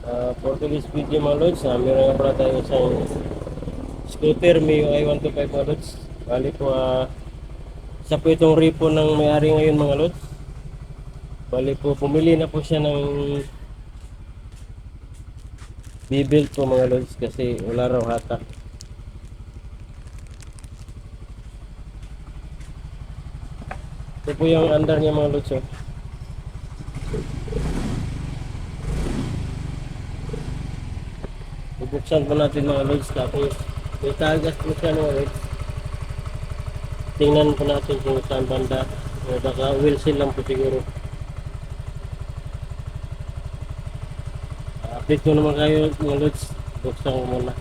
For today's video mga lods, meron nga pala tayo isang scooter Mio i125 mga lods. Bali po, isa po itong repo ng may-ari ngayon mga lods. Bali po, pumili na po siya ng bibuild po mga lods kasi wala raw hatak. Ito po yung under niya mga lods. Bubuksan po natin mga lods, tapos may tagas po siya mga lods. Tingnan po natin kung saan banda, baka wheel seal lang po siguro. Update ko naman kayo mga lods. Buksan ko muna.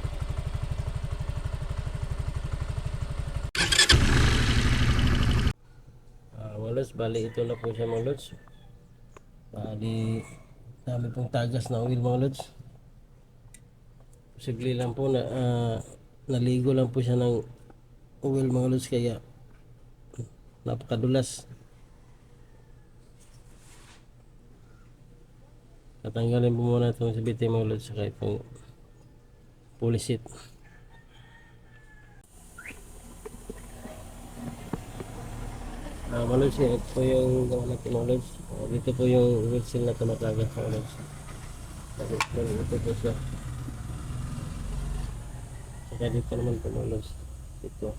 Mga lods, bali ito na po siya mga lods. Bali dami pong tagas na wheel mga lods. Posible lang po na naligo lang po siya ng oil mga lods, kaya napakadulas. Tatanggalin po muna itong sabiti mga lods, saka itong pulisit. Mga lods, ito po yung gawa natin mga lods. Dito po yung wheel seal na tumatagas mga lods. Ito po siya. Saka dito naman po mga lods. Ito.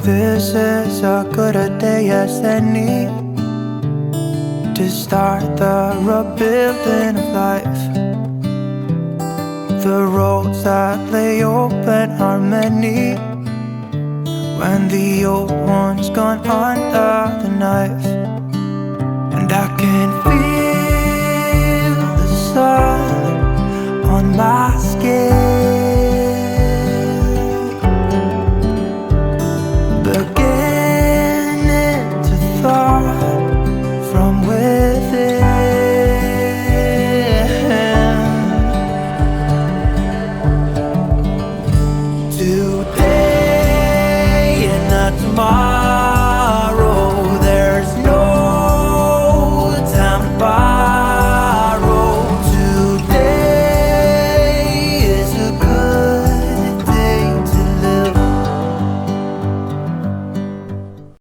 This is as good a day as any to start the rebuilding of life. The roads that lay open are many when the old one's gone under the knife.